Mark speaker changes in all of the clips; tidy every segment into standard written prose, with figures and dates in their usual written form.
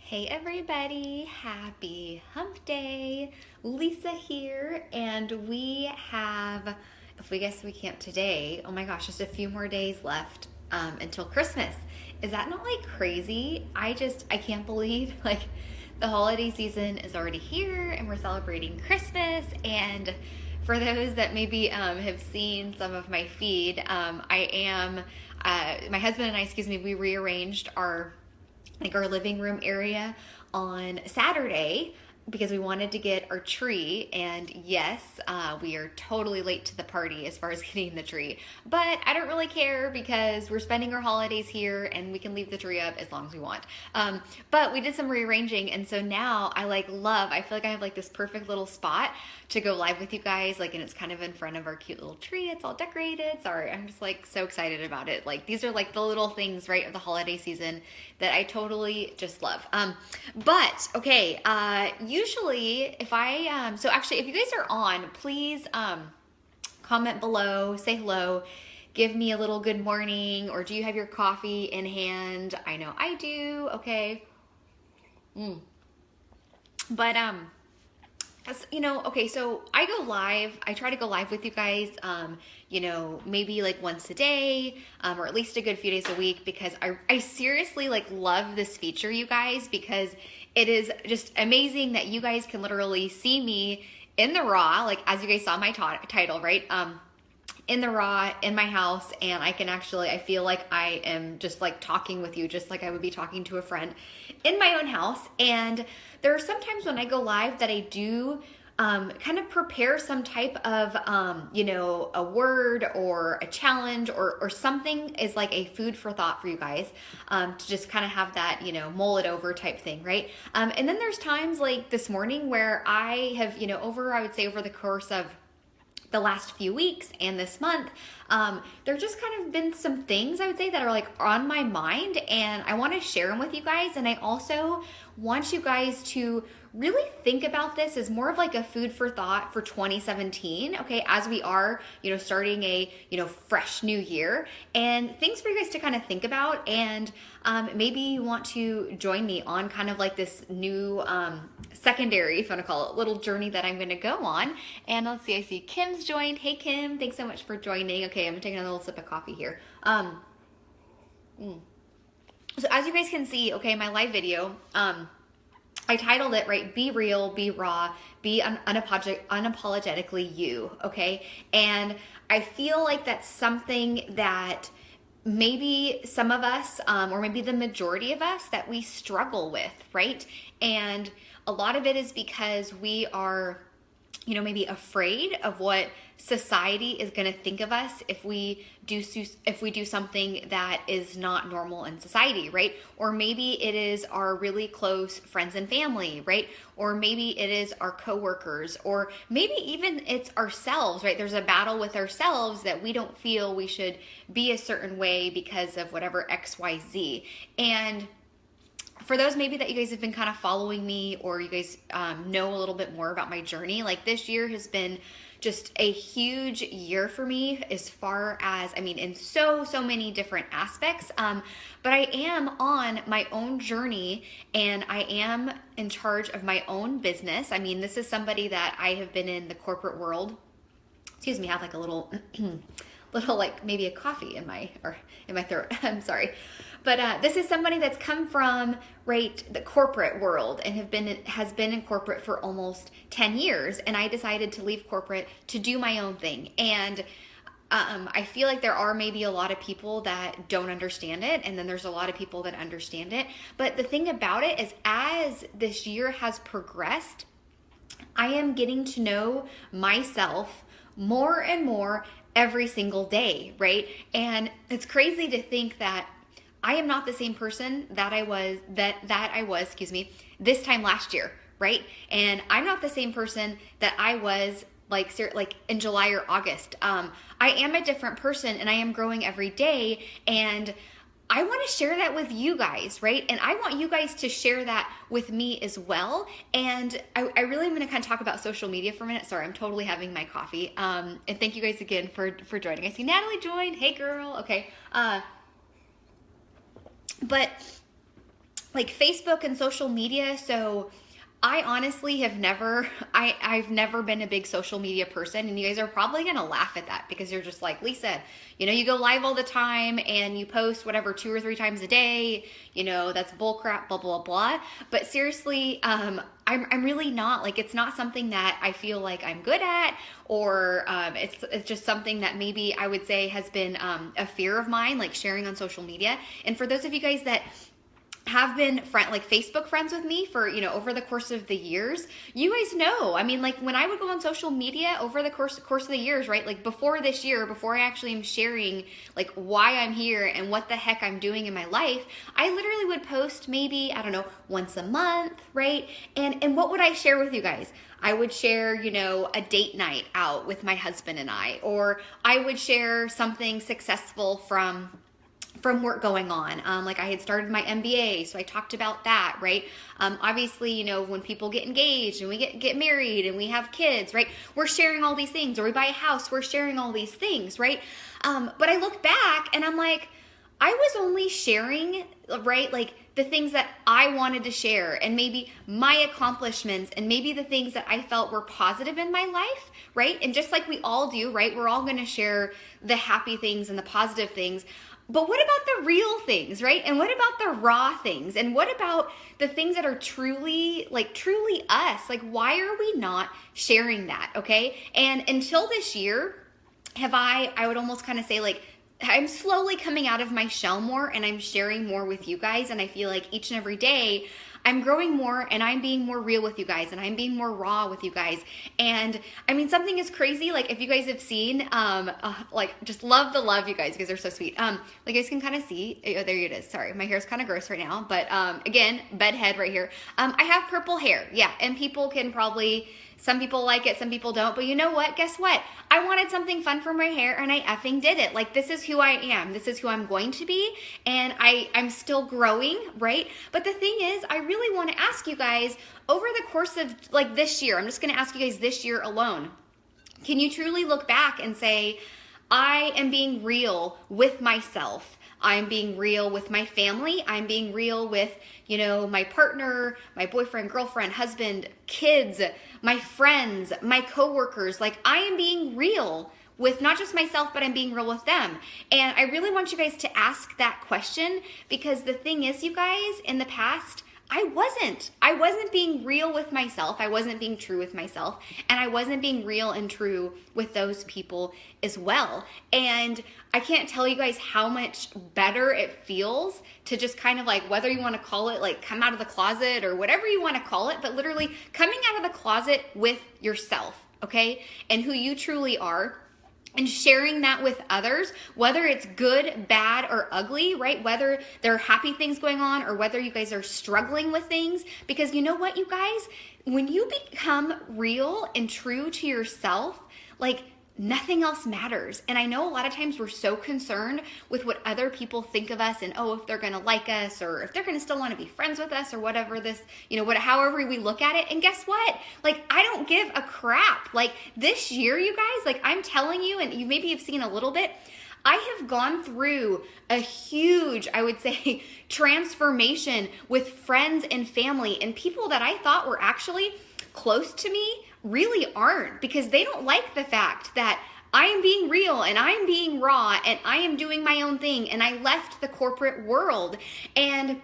Speaker 1: Hey everybody, happy hump day. Lisa here, and we have, if we guess we can't today, oh my gosh, just a few more days left until Christmas. Is that not like crazy? I can't believe like the holiday season is already here and we're celebrating Christmas. And for those that maybe have seen some of my feed, my husband and I, we rearranged our living room area on Saturday because we wanted to get our tree. And yes, we are totally late to the party as far as getting the tree, but I don't really care because we're spending our holidays here and we can leave the tree up as long as we want. But we did some rearranging, and so now I feel like I have like this perfect little spot to go live with you guys, like, and it's kind of in front of our cute little tree. It's all decorated. Sorry, I'm just like so excited about it. Like, these are like the little things, right, of the holiday season that I totally just love. But okay, usually if so actually if you guys are on, please comment below, say hello, give me a little good morning, or do you have your coffee in hand? I know I do. Okay. But okay, so I try to go live with you guys, maybe like once a day, or at least a good few days a week, because I seriously like love this feature, you guys, because it is just amazing that you guys can literally see me in the raw, like as you guys saw my title, right? In the raw, in my house, and I feel like I am just like talking with you, just like I would be talking to a friend in my own house. And there are some times when I go live that I do kind of prepare some type of, a word or a challenge or something is like a food for thought for you guys, to just kind of have that, mull it over type thing, right? And then there's times like this morning where I have, I would say over the course of the last few weeks and this month, there just kind of been some things I would say that are like on my mind, and I want to share them with you guys. And I also want you guys to really think about this as more of like a food for thought for 2017, okay, as we are, starting a, fresh new year, and things for you guys to kind of think about. And maybe you want to join me on kind of like this new secondary, if you want to call it, little journey that I'm going to go on. And let's see, I see Kim's joined. Hey Kim, thanks so much for joining. Okay, I'm gonna take another little sip of coffee here. So as you guys can see, okay, my live video, I titled it, right, Be Real, Be Raw, Be Unapologetically You, okay? And I feel like that's something that maybe some of us, or maybe the majority of us, that we struggle with, right? And a lot of it is because we are, maybe afraid of what society is going to think of us if we do something that is not normal in society, right? Or maybe it is our really close friends and family, right? Or maybe it is our coworkers, or maybe even it's ourselves, right? There's a battle with ourselves that we don't feel we should be a certain way because of whatever XYZ. And for those maybe that you guys have been kind of following me, or you guys know a little bit more about my journey, like this year has been just a huge year for me as far as, in so many different aspects. But I am on my own journey, and I am in charge of my own business. This is somebody that I have been in the corporate world. Excuse me, I have like a little like maybe a coffee in my throat. I'm sorry. But this is somebody that's come from, right, the corporate world and has been in corporate for almost 10 years. And I decided to leave corporate to do my own thing. And I feel like there are maybe a lot of people that don't understand it, and then there's a lot of people that understand it. But the thing about it is, as this year has progressed, I am getting to know myself more and more every single day, right? And it's crazy to think that I am not the same person that I was, this time last year, right? And I'm not the same person that I was like in July or August. I am a different person, and I am growing every day, and I want to share that with you guys, right? And I want you guys to share that with me as well. And I really am going to kind of talk about social media for a minute. Sorry, I'm totally having my coffee. And thank you guys again for joining. I see Natalie joined. Hey girl. Okay. But like Facebook and social media. So I honestly have never, I've never been a big social media person, and you guys are probably going to laugh at that because you're just like, Lisa, you go live all the time and you post whatever 2 or 3 times a day, that's bullcrap, blah, blah, blah. But seriously, I'm really not, like, it's not something that I feel like I'm good at, or it's just something that maybe I would say has been a fear of mine, like sharing on social media. And for those of you guys that have been Facebook friends with me for, over the course of the years, you guys know, I mean, like when I would go on social media over the course of the years, right? Like before this year, before I actually am sharing like why I'm here and what the heck I'm doing in my life, I literally would post maybe, I don't know, once a month, right? And what would I share with you guys? I would share, a date night out with my husband and I, or I would share something successful from work going on. Like I had started my MBA, so I talked about that, right? Obviously, when people get engaged and we get married and we have kids, right? We're sharing all these things, or we buy a house, we're sharing all these things, right? But I look back and I'm like, I was only sharing, right? Like the things that I wanted to share, and maybe my accomplishments, and maybe the things that I felt were positive in my life, right? And just like we all do, right? We're all going to share the happy things and the positive things. But what about the real things, right? And what about the raw things? And what about the things that are truly us? Like, why are we not sharing that, okay? And until this year, I would almost kind of say, like, I'm slowly coming out of my shell more, and I'm sharing more with you guys. And I feel like each and every day I'm growing more, and I'm being more real with you guys, and I'm being more raw with you guys. And I mean, something is crazy. Like if you guys have seen, like just love you guys. You guys are so sweet. Like you guys can kind of see, oh, there it is. Sorry, my hair is kind of gross right now. But again, bed head right here. I have purple hair. Yeah. And people can probably, some people like it, some people don't. But you know what? Guess what? I wanted something fun for my hair, and I effing did it. Like, this is who I am. This is who I'm going to be. And I'm still growing, right? But the thing is, I really want to ask you guys, over the course of like this year, I'm just going to ask you guys this year alone, can you truly look back and say, I am being real with myself? I'm being real with my family. I'm being real with, my partner, my boyfriend, girlfriend, husband, kids, my friends, my coworkers. Like, I am being real with not just myself, but I'm being real with them. And I really want you guys to ask that question, because the thing is, you guys, in the past, I wasn't being real with myself. I wasn't being true with myself, and I wasn't being real and true with those people as well. And I can't tell you guys how much better it feels to just kind of like, whether you want to call it like come out of the closet or whatever you want to call it, but literally coming out of the closet with yourself, okay? And who you truly are. And sharing that with others, whether it's good, bad, or ugly, right? Whether there are happy things going on or whether you guys are struggling with things. Because you know what, you guys? When you become real and true to yourself, like, nothing else matters. And I know a lot of times we're so concerned with what other people think of us, and if they're going to like us, or if they're going to still want to be friends with us, or whatever this, however we look at it. And guess what? Like, I don't give a crap. Like, this year, you guys, like, I'm telling you, and you maybe have seen a little bit, I have gone through a huge, I would say, transformation with friends and family, and people that I thought were actually close to me really aren't, because they don't like the fact that I am being real and I'm being raw and I am doing my own thing, and I left the corporate world. And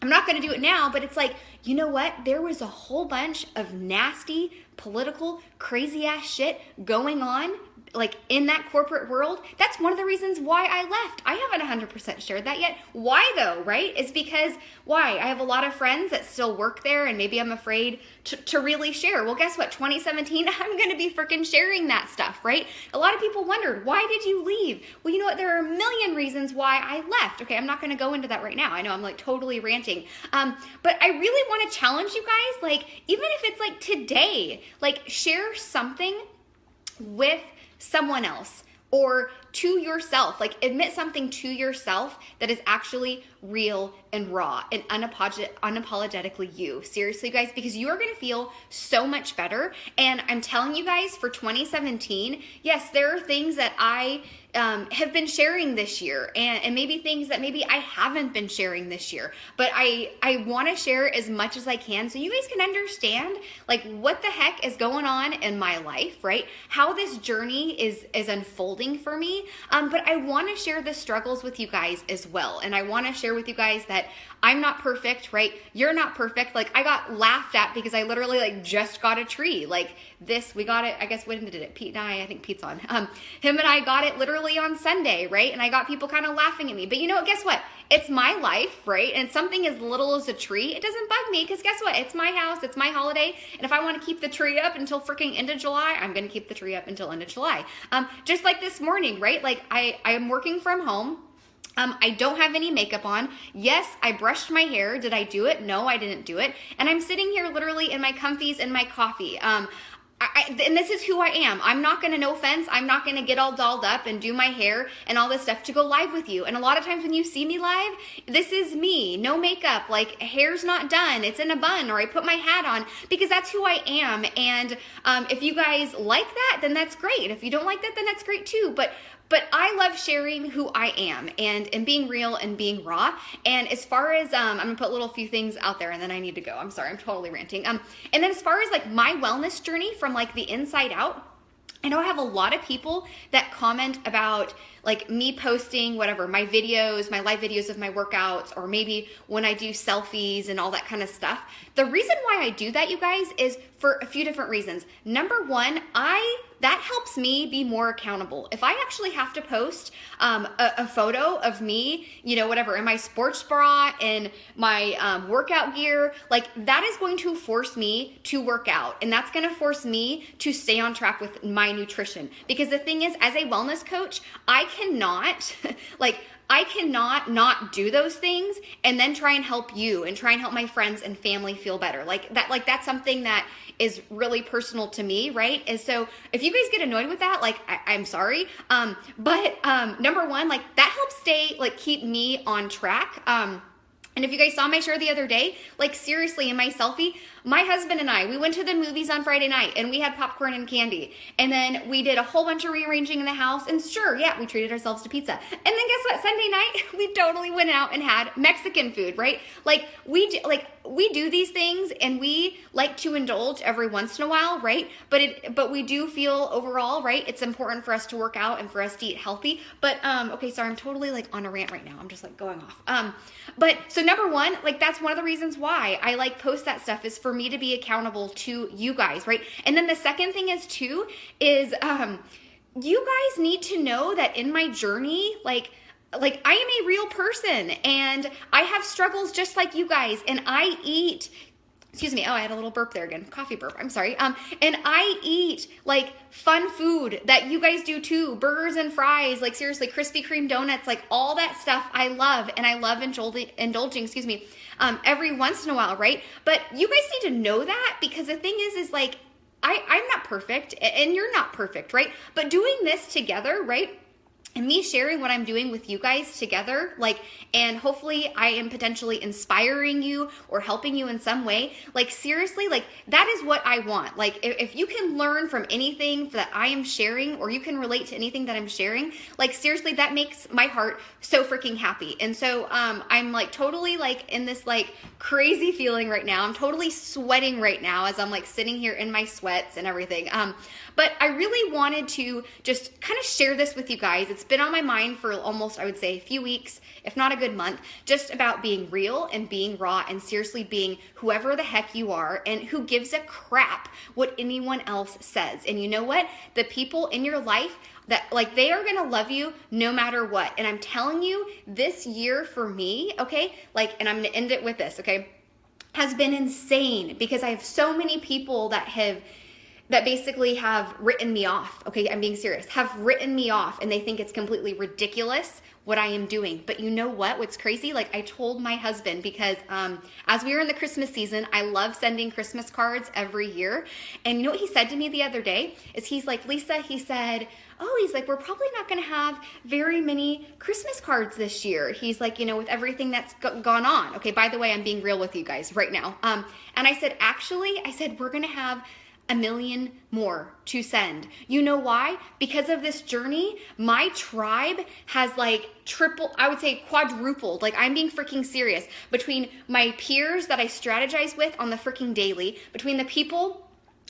Speaker 1: I'm not going to do it now, but it's like, you know what? There was a whole bunch of nasty, political, crazy ass shit going on, like in that corporate world. That's one of the reasons why I left. I haven't 100% shared that yet. Why though, right? It's because, why? I have a lot of friends that still work there, and maybe I'm afraid to really share. Well, guess what? 2017, I'm going to be freaking sharing that stuff, right? A lot of people wondered, why did you leave? Well, you know what? There are a million reasons why I left. Okay, I'm not going to go into that right now. I know I'm like totally ranting. But I really want to challenge you guys, like, even if it's like today, like, share something with someone else or to yourself. Like, admit something to yourself that is actually real and raw and unapologetically you. Seriously, guys, because you are going to feel so much better. And I'm telling you guys, for 2017, yes, there are things that I have been sharing this year, and maybe things that maybe I haven't been sharing this year, but I want to share as much as I can so you guys can understand like what the heck is going on in my life, right? How this journey is unfolding for me. But I want to share the struggles with you guys as well. And I want to share with you guys that I'm not perfect, right? You're not perfect. Like, I got laughed at because I literally like just got a tree. Like this, we got it, I guess, when did it? Pete and I think Pete's on. Him and I got it literally on Sunday, right? And I got people kind of laughing at me. But you know what? Guess what? It's my life, right? And something as little as a tree, it doesn't bug me because guess what? It's my house, it's my holiday. And if I want to keep the tree up until freaking end of July, I'm going to keep the tree up until end of July. Just like this morning, right? Like I am working from home. I don't have any makeup on. Yes, I brushed my hair. Did I do it? No, I didn't do it. And I'm sitting here literally in my comfies and my coffee. And this is who I am. I'm not going to, no offense, I'm not going to get all dolled up and do my hair and all this stuff to go live with you. And a lot of times when you see me live, this is me, no makeup, like hair's not done, it's in a bun, or I put my hat on because that's who I am. And if you guys like that, then that's great. If you don't like that, then that's great too. But I love sharing who I am and being real and being raw. And as far as, I'm gonna put a little few things out there and then I need to go. I'm sorry, I'm totally ranting. And then as far as like my wellness journey from like the inside out, I know I have a lot of people that comment about like me posting whatever, my videos, my live videos of my workouts, or maybe when I do selfies and all that kind of stuff. The reason why I do that, you guys, is for a few different reasons. Number one, that helps me be more accountable. If I actually have to post a photo of me, you know, whatever, in my sports bra and my workout gear, like that is going to force me to work out. And that's going to force me to stay on track with my nutrition. Because the thing is, as a wellness coach, I cannot not do those things and then try and help you and try and help my friends and family feel better. That's something that is really personal to me, right? And so if you guys get annoyed with that, like I'm sorry. But number one, like that helps keep me on track. And if you guys saw my share the other day, like seriously, in my selfie, my husband and I, we went to the movies on Friday night and we had popcorn and candy. And then we did a whole bunch of rearranging in the house. And sure, yeah, we treated ourselves to pizza. And then guess what? Sunday night, we totally went out and had Mexican food, right? We do these things and we like to indulge every once in a while, right? But we do feel overall, right? It's important for us to work out and for us to eat healthy. But, okay, sorry, I'm totally like on a rant right now. I'm just like going off. But so number one, like that's one of the reasons why I like post that stuff is for me to be accountable to you guys, right? And then the second thing is too, is you guys need to know that in my journey, like I am a real person and I have struggles just like you guys, and I eat, excuse me, oh, I had a little burp there again, coffee burp, I'm sorry. And I eat like fun food that you guys do too, burgers and fries, like seriously, Krispy Kreme donuts, like all that stuff I love, and I love indulging, excuse me, every once in a while, right? But you guys need to know that, because the thing is like, I'm not perfect and you're not perfect, right? But doing this together, right? And me sharing what I'm doing with you guys together, like, and hopefully I am potentially inspiring you or helping you in some way. Like, seriously, like, that is what I want. Like, if you can learn from anything that I am sharing, or you can relate to anything that I'm sharing, like, seriously, that makes my heart so freaking happy. And so, I'm like totally like in this like crazy feeling right now. I'm totally sweating right now as I'm like sitting here in my sweats and everything. But I really wanted to just kind of share this with you guys. It's been on my mind for almost, I would say, a few weeks, if not a good month, just about being real and being raw and seriously being whoever the heck you are, and who gives a crap what anyone else says. And you know what? The people in your life that like, they are going to love you no matter what. And I'm telling you, this year for me, okay, like, and I'm going to end it with this, okay, has been insane, because I have so many people that have that basically have written me off. Okay, I'm being serious. Have written me off, and they think it's completely ridiculous what I am doing. But you know what? What's crazy? Like, I told my husband, because as we were in the Christmas season, I love sending Christmas cards every year. And you know what he said to me the other day? Is he's like, Lisa, he said, oh, he's like, we're probably not going to have very many Christmas cards this year. He's like, you know, with everything that's gone on. Okay, by the way, I'm being real with you guys right now. And I said, actually, we're going to have 1 million more to send. You know why? Because of this journey, my tribe has like I would say quadrupled. Like, I'm being freaking serious. Between my peers that I strategize with on the freaking daily, between the people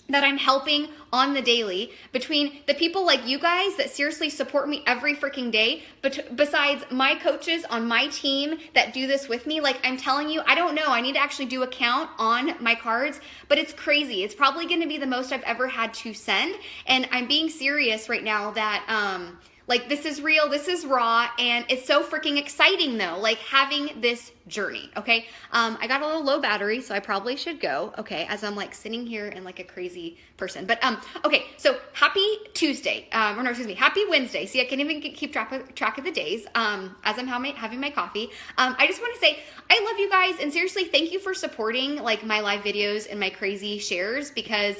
Speaker 1: that I'm helping on the daily, between the people like you guys that seriously support me every freaking day, but besides my coaches on my team that do this with me, like, I'm telling you, I don't know, I need to actually do a count on my cards, but it's crazy. It's probably going to be the most I've ever had to send, and I'm being serious right now that like, this is real, this is raw, and it's so freaking exciting though, like, having this journey, okay? I got a little low battery, so I probably should go, okay, as I'm like sitting here and like a crazy person. But okay, so happy Tuesday, happy Wednesday. See, I can't even keep track of the days as I'm having my coffee. I just want to say I love you guys, and seriously, thank you for supporting like my live videos and my crazy shares, because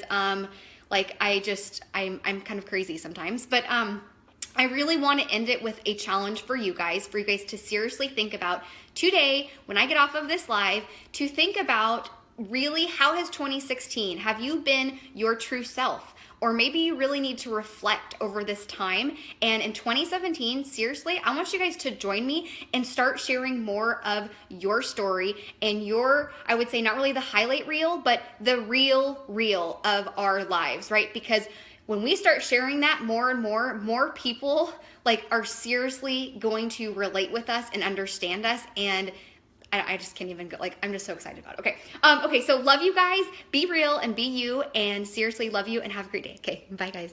Speaker 1: like, I'm kind of crazy sometimes, but I really want to end it with a challenge for you guys to seriously think about today, when I get off of this live, to think about really, how has 2016, have you been your true self? Or maybe you really need to reflect over this time. And in 2017, seriously, I want you guys to join me and start sharing more of your story and your, I would say, not really the highlight reel, but the real of our lives, right? Because when we start sharing that more and more people like are seriously going to relate with us and understand us. And I just can't even go, like, I'm just so excited about it. Okay. Okay. So love you guys, be real and be you, and seriously love you, and have a great day. Okay. Bye guys.